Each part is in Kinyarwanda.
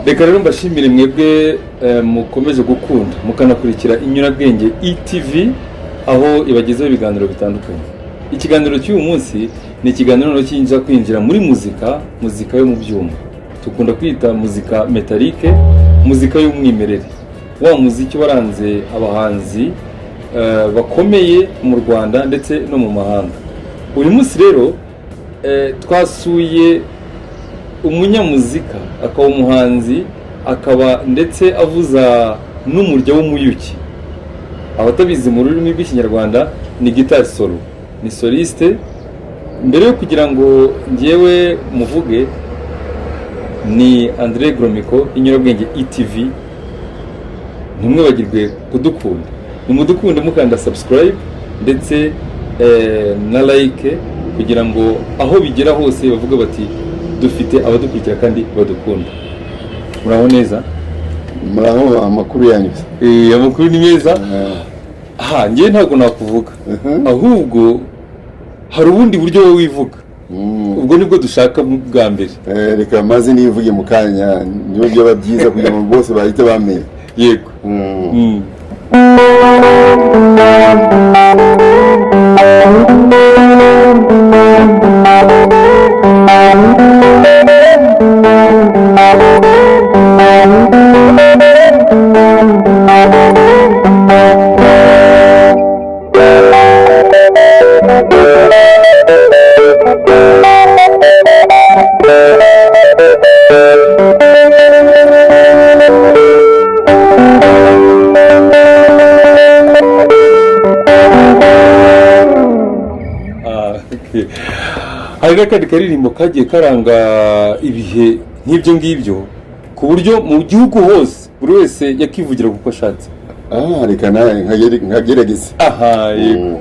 reka rero mbashimire mwebwe mukomeje gukunda mukanakurikira Inyurabwenge ETV aho ibagezaho ibiganiro bitandukanye. Ikiganiro cy'uyu munsi ni ikiganiro kinza kwinjira muri muzika yo mu byuma. Tukunda kwita muzika metalike, muzika y'umwimerere. Wa muziki waranze abahanzi bakomeye mu Rwanda ndetse no mu mahanga. Uyu munsi rero twasuye umunyamuzika, akaba umuhanzi, akaba ndetse avuza n'umurya w'umuyuki. Abatabizi mu rurimi rw'Ikinyarwanda ni guitar solo, ni soliste. Mbere yo kugira ngo ngewe muvuge, ni André Gromiko, Inyurabwenge ETV. Ntimwibagirwe kudukunda, nimudukunde mukanda subscribe ndetse na like, kugira ngo aho bigera hose bavuga bati dufite abadukurikira kandi badukunda. Muraho neza? Muraho, amakuru yanyu? Amakuru ni meza. Ngewe ntabwo nakuvuga, ahubwo hari ubundi buryo wowe wivuga. Ubwo nibwo dushaka bwa mbere. Reka maze nivuge mu kanya, niyo byaba byiza kugira ngo bose bahite bamenye. Yego. Hari n'akandi karirimbo kagiye karanga ibihe nk'ibyo ngibyo, ku buryo mu gihugu hose buri wese yakivugira kuko ashatse. Reka nawe nkagerageze. Yego.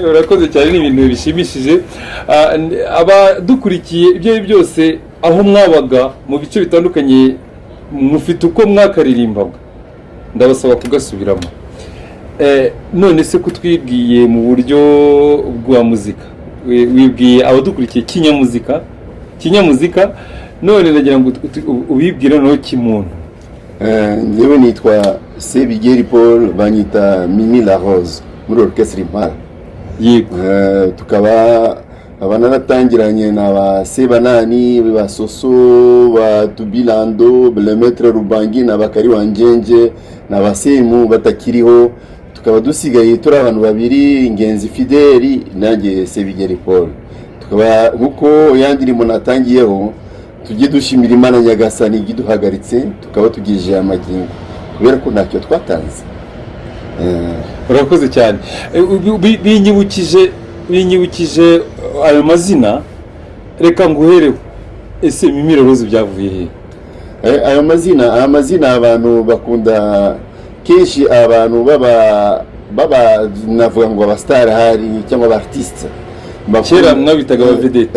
Urakoze cyane, ni ibintu bishimishije. Abadukurikiye ibyo byose aho mwabaga mu bice bitandukanye, mufite uko mwakaririmbaga, ndabasaba kugasubiramo. None se kutwibwiye mu buryo bwa muzika, wibwiye abadukurikiye kinyamuzika, none ndagira ngo ubibwire no kimuntu. Njyewe nitwa Sebigeri Paul, banyita Mimi La Rose muri orchestre Impala. Yego. Tukaba abanatangiranye na ba Sebanani, ba Soso, ba Tubilando, Le Maître Rubangi na bakari wanjenje na basemu batakiriho. Tukaba dusigaye turi abantu babiri, Ngenzi Fideli nanjye Sebigeri Paul. Tukaba nkuko yandirimo natangiyeho, tujye dushimira Imana Nyagasani igiduhagaritse, tukaba tugije amagingo kubera ko ntacyo twatanze. Urakoze cyane. Binyibukije ayo mazina, reka nguhereho. Ese Mimi La Rose byavuye he? Ayo mazina abantu bakunda kenshi, abantu baba navuga ngo abastar hari cyangwa abartiste. Kera mwabitaga abavedete.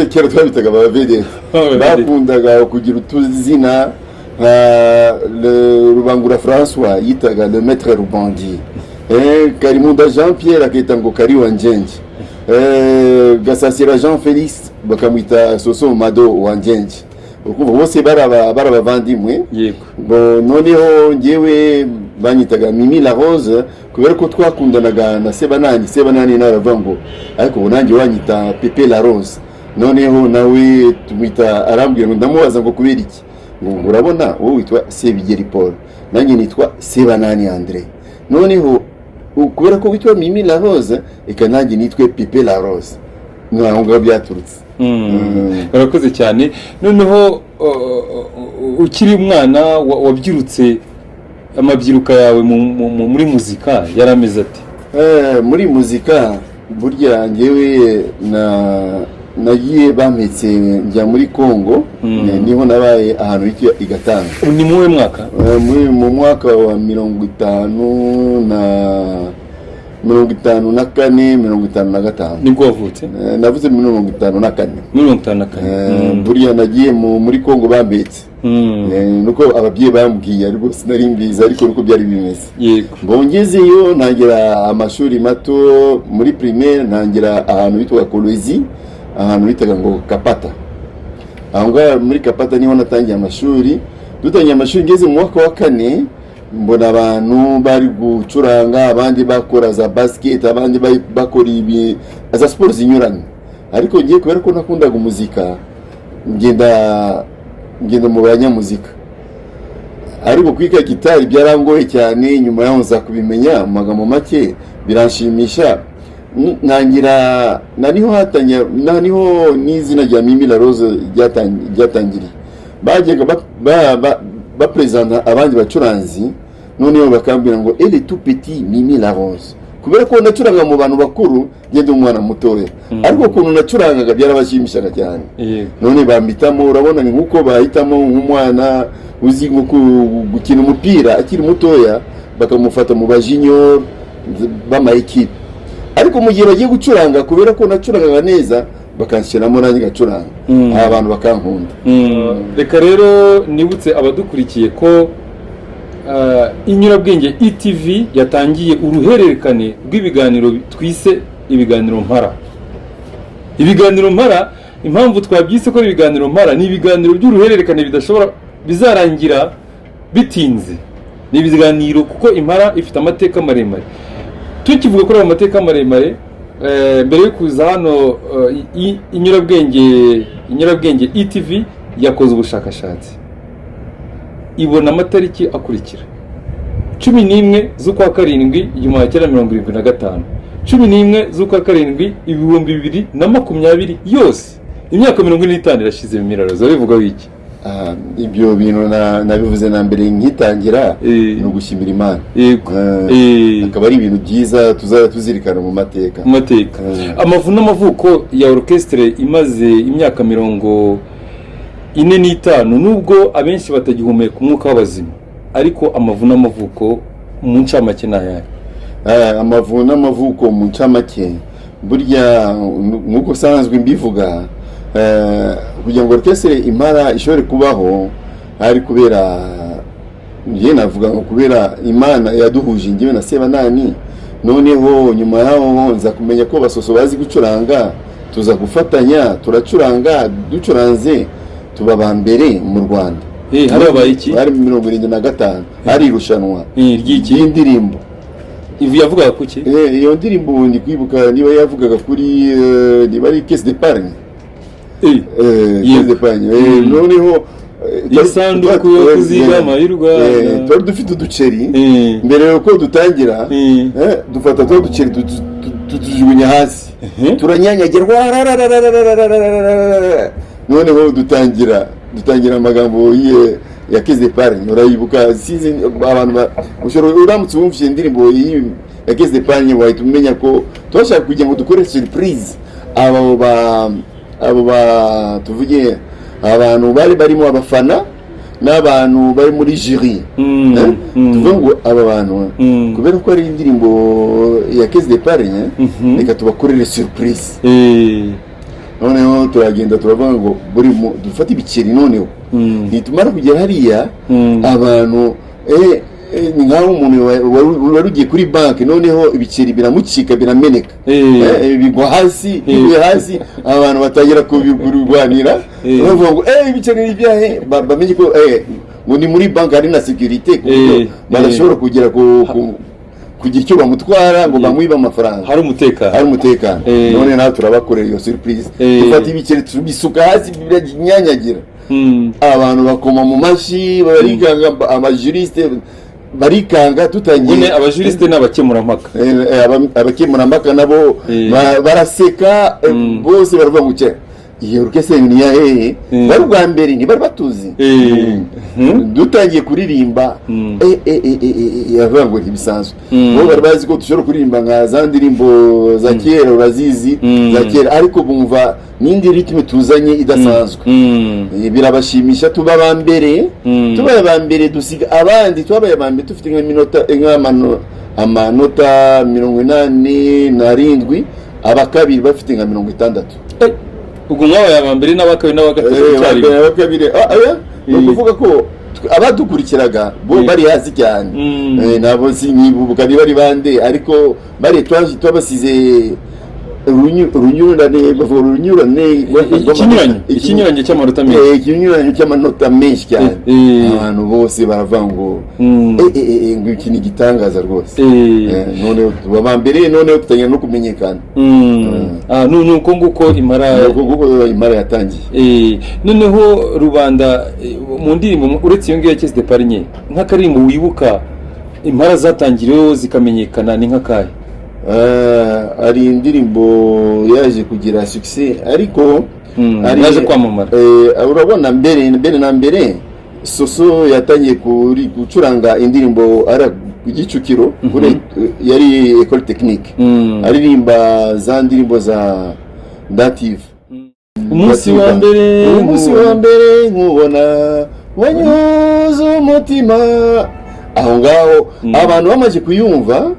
Kera twabitaga abavedete. Bakundaga kugira utuzina Rubangura François yitaga Le Maître Rubangi. Karimunda Jean Pierre akita ngo Kari wanjenje. Gasasira Jean Félix bakamwita Soso Mado wanjenje. Ukuvuga bose barabavandimwe. Yego. Noneho ngewe banyitaga Mimi La Rose kubera ko twakundanaga na Sebanani naravuga ngo ariko bonange wanyita Pepe La Rose. Noneho nawe tumwita, arambwira ngo ndamubaza ngo kubera iki, ngo urabona wowe witwa Sebigeri Paul nanjye nitwa Sebanani André, noneho kubera ko witwa Mimi La Rose eka nanjye nitwe Pepe La Rose. Naho ngo byaturutse. Urakoze cyane. Noneho ukiri umwana wabyirutse, amabyiruka yawe muri muzika yarameze ati? Muri muzika burya ngewe nagiye bampetse njya muri Congo, niho nabaye ahantu hitwa Igatanga. Ni muwe mwaka? Mu mwaka wa 54 nibwo wavutse? Navuze 54. Buriya nagiye muri Congo bambetse. Nuko ababyeyi bambwiye ariko sinari mbizi, ariko nuko byari bimeze. Yego. Bongezeyo ntangira amashuri mato muri primaire, ntangira ahantu bitwa Kolwezi, ahantu bitaga ngo Kapata. Aho ngaho muri Kapata niho natangiye amashuri. Dutangiye amashuri ngeze mu mwaka wa 4, mbona abantu bari gucuranga, abandi bakora za basket, abandi bakora ibi za sport zinyuranye. Ariko ngiye kubera ko nakundaga umuzika, ngenda mu banyamuzika. Ariko kwiga gitari byarangoye cyane, nyuma yaho nza kubimenya mu magambo make biranshimisha. Naniho n'izina rya Mimi La Rose ryatangiriye. Bajyaga bapresenta abandi bacuranzi, noneho bakambwira ngo elle est tout petit Mimi La Rose. Kubera ko nacuranga mu bantu bakuru, ngende umwana mutoya. Ariko kuntu nacurangaga byarabashimishaga cyane. None bambitamo, urabona ni nkuko bahitamo nk'umwana uzi gukina umupira akiri mutoya, bakamufata mu bajunior bama equipe. Ariko mu gihe bagiye gucuranga, kubera ko nacurangaga neza, bakanshyiramo nanjye gacuranga. Abantu bakankunda. Reka rero nibutse abadukurikiye ko Inyurabwenge ETV yatangiye uruhererekane rw'ibiganiro twise ibiganiro mpara. Ibiganiro mpara, impamvu twabyise ko ibiganiro mpara, ni ibiganiro by'uruhererekane bizarangira bitinze. Ni ibiganiro kuko impara ifite amateka maremare. Tukivuga kuri amateka maremare, mbere yo kuza hano Inyurabwenge ETV yakoze ubushakashatsi, ibona amatariki akurikira: 11 z'ukwa karindwi 1975, 11 z'ukwa karindwi 2020 yose. Imyaka 45 irashize. Miraro bivuga wiki? Ibyo bintu nabivuze na mbere nkitangira, no gushimira Imana. Akaba ari ibintu byiza tuzirikana mu mateka. Amavu n'amavuko ya orchestre imaze imyaka 45, nubwo abenshi batagihumeka umwuka w'abazima, ariko amavu n'amavuko mu ncamake n'ayari. Amavu n'amavuko mu ncamake, burya nkuko sanzwe mbivuga, kugira ngo orchestre impara ishobore kubaho, ari kubera ngiye navuga ngo kubera Imana yaduhuje ngiye na Sebanani. Noneho nyuma yaho nza kumenya ko basoso bazi gucuranga, tuza gufatanya turacuranga, ducuranze tuba bambere mu Rwanda. Hari abaye iki? Hari 75 hari irushanwa ry'iki indirimbo. Ivu yavugaga kuki? Iyo ndirimbo ndi kwibuka niba yavugaga kuri niba ari Caisse d'Epargne. Caisse d'Epargne. Noneho isanduku yo kuzigama y'u Rwanda. Twari dufite uduceri mbere yuko dutangira, dufata two duceri tujugunya hasi, turanyanyagira, noneho dutangira amagambo ya Caisse d'Epargne. Urayibuka? Sizi abantu uramutse wumvise indirimbo ya Caisse d'Epargne wahita umenya ko twashaka kugira ngo dukore surprise abo tuvuge abantu barimo abafana n'abantu bari muri jury. Tuvuga ngo aba bantu kubera ko ari indirimbo ya Caisse d'Epargne, reka tubakorere surprise. Noneho turagenda turavuga ngo buri dufata ibiceri, noneho nitumara kugera hariya abantu nkaho umuntu wari ugiye kuri banki, noneho ibiceri biramucika birameneka, bigwa hasi, abantu batangira kubirwanira, bavuga ngo ibiceri ni ibyahe, bamenye ko ngo ni muri banki hari na security, kuko barashobora kugera kugira icyo bamutwara ngo bamwiba amafaranga, hari umutekano. None nawe turabakorera iyo surprise, dufata ibiceri tubisuka hasi biranyanyagira, abantu bakoma mu mashi, barikanga, amajuriste barikanga, tutangiye. Abajuriste n'abakemurampaka, abakemurampaka nabo baraseka, bose baravuga ngo iyo orchestre ni ya bari ubwa mbere ntibari batuzi. dutangiye kuririmba yavuga ngo ntibisanzwe bo bari bazi ko dushobora kuririmba nka za ndirimbo za kera urazizi za kera ariko bumva n'indi ritme tuzanye idasanzwe birabashimisha tuba abambere dusiga abandi twabaye abambere dufite amanota 87 abakabiri bafite nka 60. ubwo mwabaye abambere n'abakabiri n'abakabiri ni ukuvuga ko abadukurikiraga bo bari hasi cyane nabo sinyibuka bari bande ariko bari twabasize ikinyuranyo cy'amanota menshi ikinyuranyo cy'amanota menshi cyane abantu bose baravuga ngo ngo iki ni igitangaza rwose none tuba mbere none tutangira no kumenyekana nuko nguko imara yatangiye noneho rubanda mu ndirimbo uretse iyo ngiyo ya Caisse d'Epargne nk'akarimbo wibuka impara zatangiriyeho zikamenyekana ni nk'akahe? Ari indirimbo yaje kugira success ariko yaje kwamamara. Urabona mbere Soso yatangiye gucuranga indirimbo ara kugicukiro yari École Technique aririmba za ndirimbo za Dative. Umunsi wa mbere nkubona wanyuze umutima aho ngaho abantu bamaze kuyumva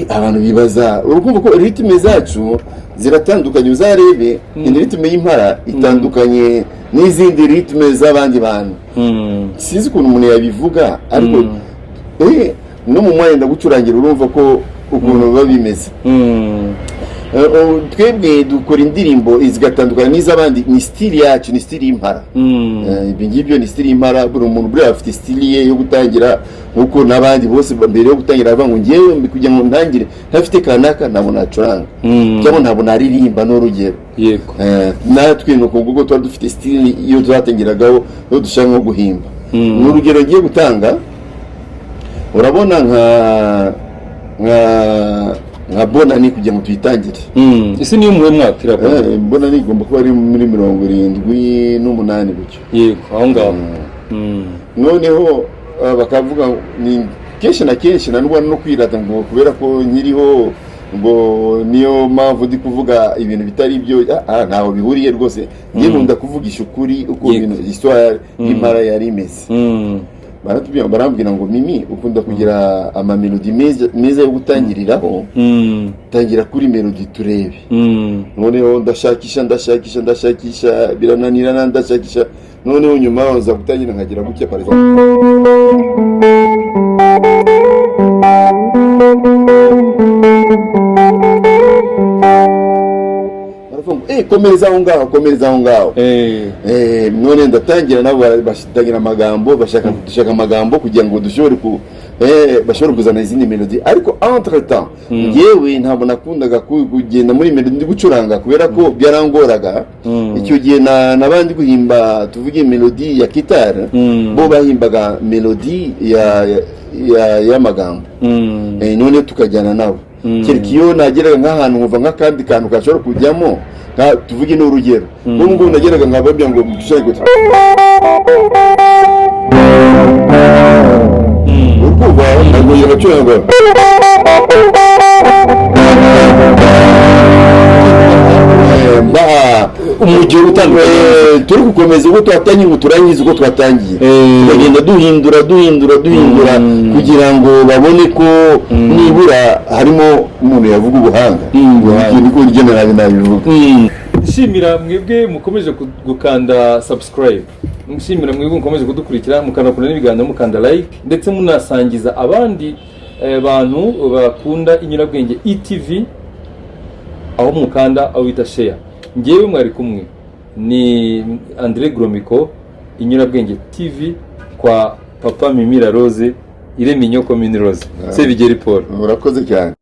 abantu bibaza urukumva ko ritme zacu ziratandukanye uzarebe ritme y'impara itandukanye n'izindi ritme z'abandi bantu sinzi ukuntu umuntu yabivuga ariko no mu mwanya ndagucurangira urumva ko ukuntu biba bimeze twebwe dukora indirimbo zigatandukana n'iz'abandi ni style yacu ni style y'impara ibi ngibyo ni style y'impara buri muntu buri afite style ye yo gutangira nkuko n'abandi bose mbere yo gutangira bavuga ngo ngewe kugira ngo ntangire ntafite kanaka ntabwo nacuranga cyangwa ntabwo naririmba n'urugero yego natwe nuko nguko tuba dufite style iyo twatangiragaho yo dushaka nko guhimba n'urugero ngiye gutanga urabona nka Bonani kugira ngo tuyitangire isi niyo muwe mwakira Bonani igomba kuba ari muri 78 gutyo yego aho ngaho noneho bakavuga ni kenshi na kenshi nanubwo no kwirata ngo kubera ko nkiriho ngo niyo mpamvu ndi kuvuga ibintu bitari byo ntaho bihuriye rwose ngiye nkunda kuvugisha ukuri uko ibintu histoire y'imara yari imeze barambwira ngo Mimi ukunda kugira amamelodi meza yo gutangiriraho tangira kuri melodi turebe noneho ndashakisha birananirana ndashakisha noneho nyuma nza gutangira nkagira gutya par exemple komereza aho ngaho none ndatangira nabo bashitangira amagambo dushaka amagambo kugira ngo bashobore kuzana izindi melodi ariko entre temps yewe ntabwo nakundaga kugenda muri melodi ndi gucuranga kubera ko byarangoraga icyo gihe nabandi guhimba tuvuge melodi ya gitare bo bahimbaga melodi y'amagambo none tukajyana nabo kereka iyo nageraga nk'ahantu nkumva nk'akandi kantu gashobora kujyamo tuvuge n'urugero ngo nageraga nkababwira ngo dushake gute urukuva ntabwo yabacuranga umujyi utandukanye turi gukomeza uko twatangiye ngo turangize uko twatangiye tugenda duhindura kugira ngo babone ko nibura harimo umuntu yavuga ubuhanga niko rigenera nabivuga. Nshimira mwebwe mukomeje gukanda subscribe, nshimira mwebwe mukomeje kudukurikira mukanakunda n'ibiganiro mukanda like ndetse munasangiza abandi bantu bakunda Inyurabwenge ETV aho mukanda aho bita share. Ngewe mwari kumwe ni André Gromiko, Inyurabwenge TV kwa Papa Mimira Rose Ireminyo Commune Rose. Sebigeri Paul. Urakoze cyane.